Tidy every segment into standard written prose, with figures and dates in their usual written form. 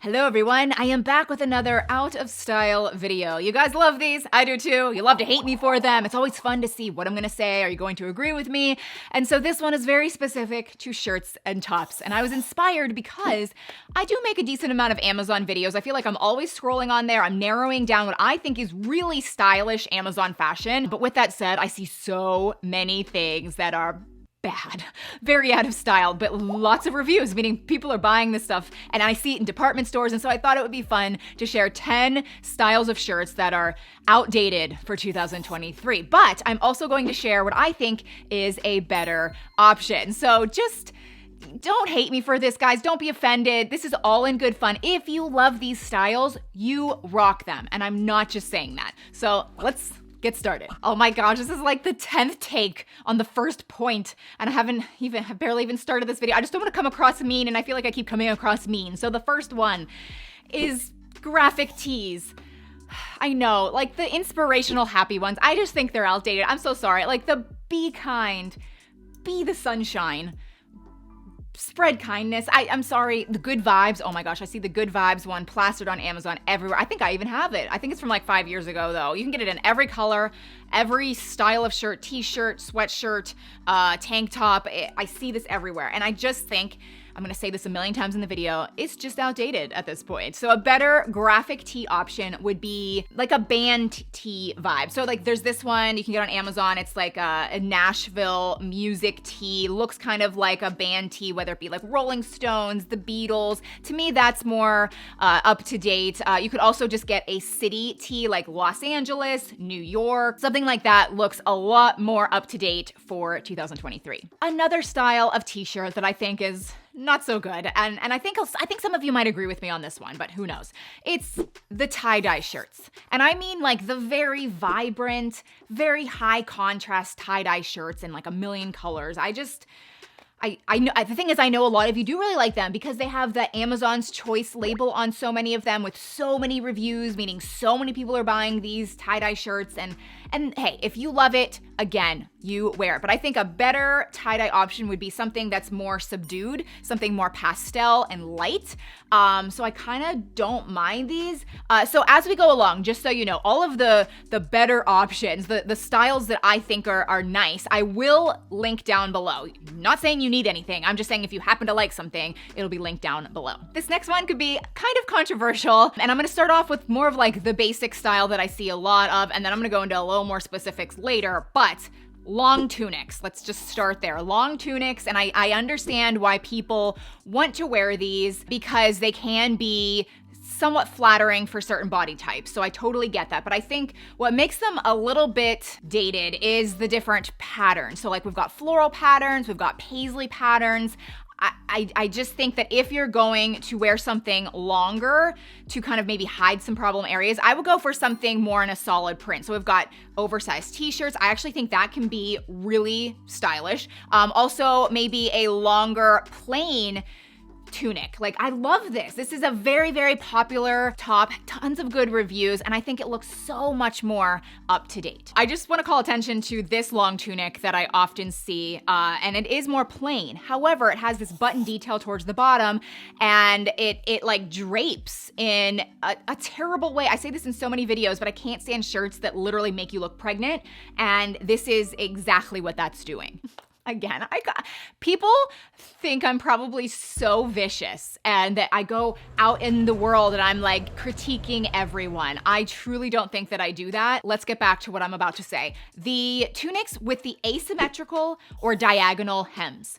Hello everyone, I am back with another out of style video. You guys love these, I do too. You love to hate me for them. It's always fun to see what I'm gonna say. Are you going to agree with me? And so this one is very specific to shirts and tops. And I was inspired because I do make a decent amount of Amazon videos. I feel like I'm always scrolling on there. I'm narrowing down what I think is really stylish Amazon fashion. But with that said, I see so many things that are bad, very out of style, but lots of reviews, meaning people are buying this stuff, and I see it in department stores, and so I thought it would be fun to share 10 styles of shirts that are outdated for 2023. But I'm also going to share what I think is a better option. So just don't hate me for this, guys. Don't be offended. This is all in good fun. If you love these styles, you rock them, and I'm not just saying that. So let's get started. Oh my gosh, this is like the 10th take on the first point, and I barely even started this video. I just don't want to come across mean, and I feel like I keep coming across mean. So the first one is graphic tees. I know, like the inspirational happy ones, I just think they're outdated. I'm so sorry. Like the be kind, be the sunshine, spread kindness. I'm sorry, the good vibes. Oh my gosh, I see the good vibes one plastered on Amazon everywhere. I think I even have it. I think it's from like 5 years ago though. You can get it in every color, every style of shirt, t-shirt, sweatshirt, tank top. I see this everywhere. And I just think, I'm gonna say this a million times in the video, it's just outdated at this point. So a better graphic tee option would be like a band tee vibe. So like there's this one you can get on Amazon. It's like a Nashville music tee. Looks kind of like a band tee, whether it be like Rolling Stones, the Beatles. To me, that's more up to date. You could also just get a city tee like Los Angeles, New York. Something like that looks a lot more up to date for 2023. Another style of t-shirt that I think is not so good, and I think some of you might agree with me on this one, but who knows? It's the tie-dye shirts. And I mean like the very vibrant, very high contrast tie-dye shirts in like a million colors. I know, the thing is, I know a lot of you do really like them because they have the Amazon's Choice label on so many of them with so many reviews, meaning so many people are buying these tie-dye shirts. And hey, if you love it, again, you wear it. But I think a better tie-dye option would be something that's more subdued, something more pastel and light. So I kind of don't mind these. So as we go along, just so you know, all of the better options, the styles that I think are nice, I will link down below. I'm not saying you need anything. I'm just saying if you happen to like something, it'll be linked down below. This next one could be kind of controversial, and I'm gonna start off with more of like the basic style that I see a lot of, and then I'm gonna go into a little more specifics later, but long tunics. Let's just start there. Long tunics, and I understand why people want to wear these because they can be somewhat flattering for certain body types. So I totally get that. But I think what makes them a little bit dated is the different patterns. So like we've got floral patterns, we've got paisley patterns. I just think that if you're going to wear something longer to kind of maybe hide some problem areas, I would go for something more in a solid print. So we've got oversized t-shirts. I actually think that can be really stylish. Also maybe a longer plain tunic. Like I love this. This is a very, very popular top, tons of good reviews, and I think it looks so much more up to date. I just want to call attention to this long tunic that I often see, and it is more plain. However, it has this button detail towards the bottom, and it like drapes in a terrible way. I say this in so many videos, but I can't stand shirts that literally make you look pregnant, and this is exactly what that's doing. Again, people think I'm probably so vicious and that I go out in the world and I'm like critiquing everyone. I truly don't think that I do that. Let's get back to what I'm about to say. The tunics with the asymmetrical or diagonal hems,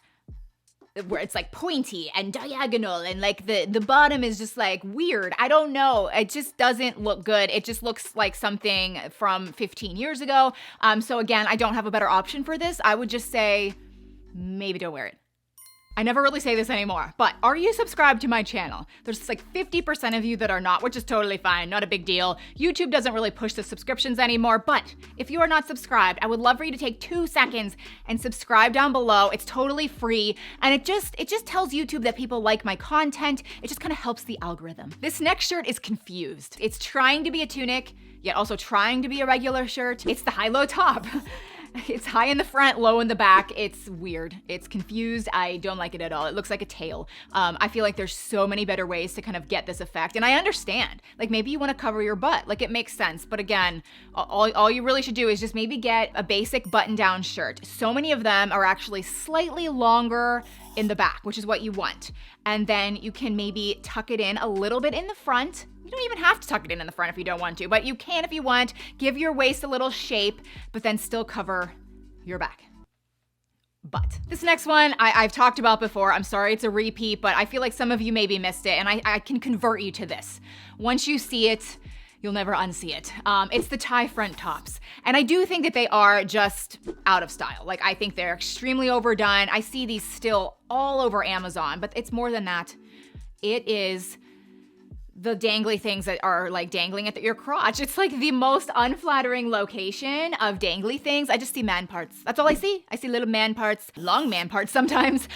where it's like pointy and diagonal and like the bottom is just like weird. I don't know. It just doesn't look good. It just looks like something from 15 years ago. So again, I don't have a better option for this. I would just say, maybe don't wear it. I never really say this anymore, but are you subscribed to my channel? There's like 50% of you that are not, which is totally fine, not a big deal. YouTube doesn't really push the subscriptions anymore, but if you are not subscribed, I would love for you to take 2 seconds and subscribe down below. It's totally free, and it just tells YouTube that people like my content. It just kind of helps the algorithm. This next shirt is confused. It's trying to be a tunic, yet also trying to be a regular shirt. It's the high-low top. It's high in the front, low in the back. It's weird. It's confused. I don't like it at all. It looks like a tail. I feel like there's so many better ways to kind of get this effect. And I understand. Like maybe you want to cover your butt. Like it makes sense. But again, all you really should do is just maybe get a basic button-down shirt. So many of them are actually slightly longer in the back, which is what you want. And then you can maybe tuck it in a little bit in the front. You don't even have to tuck it in the front if you don't want to, but you can if you want. Give your waist a little shape, but then still cover your back. But this next one I've talked about before. I'm sorry it's a repeat, but I feel like some of you maybe missed it, and I can convert you to this. Once you see it, you'll never unsee it. It's the tie front tops. And I do think that they are just out of style. Like I think they're extremely overdone. I see these still all over Amazon, but it's more than that. It is the dangly things that are like dangling at your crotch. It's like the most unflattering location of dangly things. I just see man parts. That's all I see. I see little man parts, long man parts sometimes,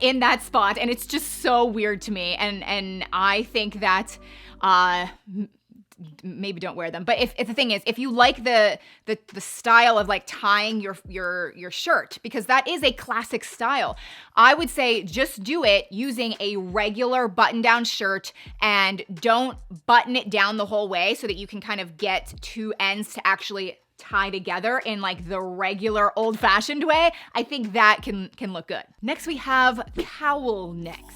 in that spot. And it's just so weird to me. And I think that, maybe don't wear them. But if the thing is, if you like the style of like tying your shirt, because that is a classic style, I would say just do it using a regular button-down shirt and don't button it down the whole way so that you can kind of get two ends to actually tie together in like the regular old-fashioned way. I think that can look good. Next we have COWL-NECKS.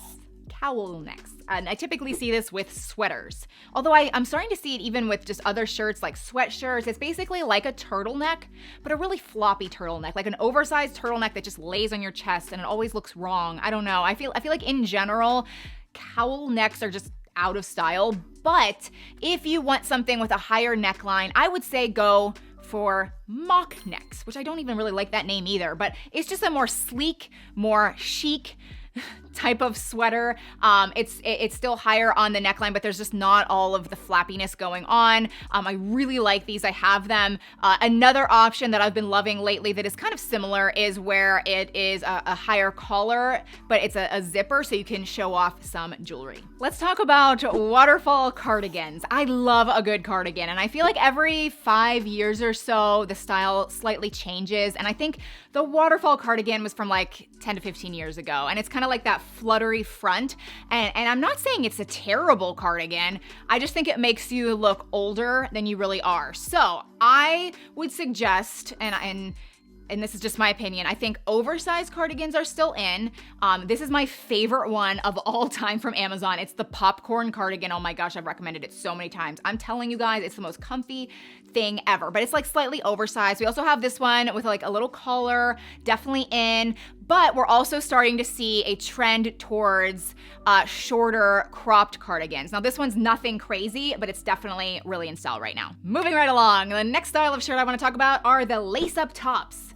COWL-NECKS. And I typically see this with sweaters. Although I'm starting to see it even with just other shirts like sweatshirts. It's basically like a turtleneck, but a really floppy turtleneck, like an oversized turtleneck that just lays on your chest and it always looks wrong. I don't know. I feel like in general, COWL-NECKS are just out of style. But if you want something with a higher neckline, I would say go for mock necks, which I don't even really like that name either, but it's just a more sleek, more chic type of sweater. It's still higher on the neckline, but there's just not all of the flappiness going on. I really like these. I have them. Another option that I've been loving lately that is kind of similar is where it is a higher collar, but it's a zipper so you can show off some jewelry. Let's talk about waterfall cardigans. I love a good cardigan, and I feel like every 5 years or so, the style slightly changes, and I think the waterfall cardigan was from like 10 to 15 years ago, and it's kind of like that fluttery front, and I'm not saying it's a terrible cardigan. I just think it makes you look older than you really are. So I would suggest, and this is just my opinion, I think oversized cardigans are still in. This is my favorite one of all time from Amazon. It's the popcorn cardigan. Oh my gosh, I've recommended it so many times. I'm telling you guys, it's the most comfy thing ever, but it's like slightly oversized. We also have this one with like a little collar, definitely in, but we're also starting to see a trend towards shorter cropped cardigans. Now this one's nothing crazy, but it's definitely really in style right now. Moving right along, the next style of shirt I wanna talk about are the lace-up tops.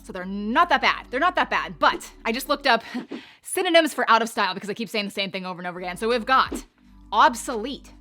So they're not that bad. They're not that bad, but I just looked up synonyms for out of style because I keep saying the same thing over and over again. So we've got obsolete,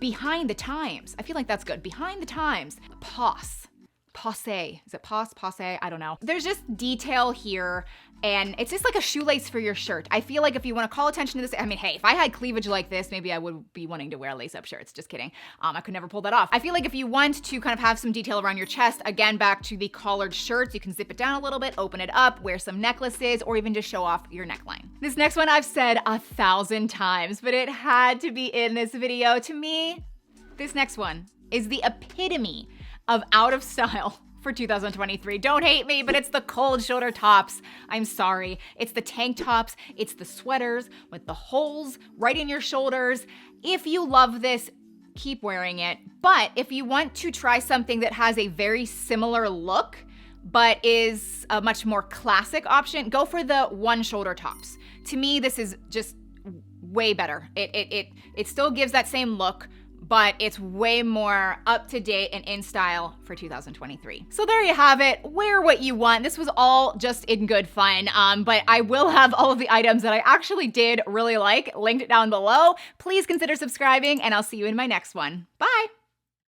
behind the times. I feel like that's good. Behind the times. Passe. Is it passe? I don't know. There's just detail here, and it's just like a shoelace for your shirt. I feel like if you want to call attention to this, I mean, hey, if I had cleavage like this, maybe I would be wanting to wear lace-up shirts. Just kidding. I could never pull that off. I feel like if you want to kind of have some detail around your chest, again, back to the collared shirts, you can zip it down a little bit, open it up, wear some necklaces, or even just show off your neckline. This next one I've said 1,000 times, but it had to be in this video. To me, this next one is the epitome of out of style for 2023. Don't hate me, but it's the cold shoulder tops. I'm sorry. It's the tank tops. It's the sweaters with the holes right in your shoulders. If you love this, keep wearing it. But if you want to try something that has a very similar look, but is a much more classic option, go for the one shoulder tops. To me, this is just way better. It still gives that same look, but it's way more up to date and in style for 2023. So there you have it. Wear what you want. This was all just in good fun, but I will have all of the items that I actually did really like linked down below. Please consider subscribing, and I'll see you in my next one. Bye.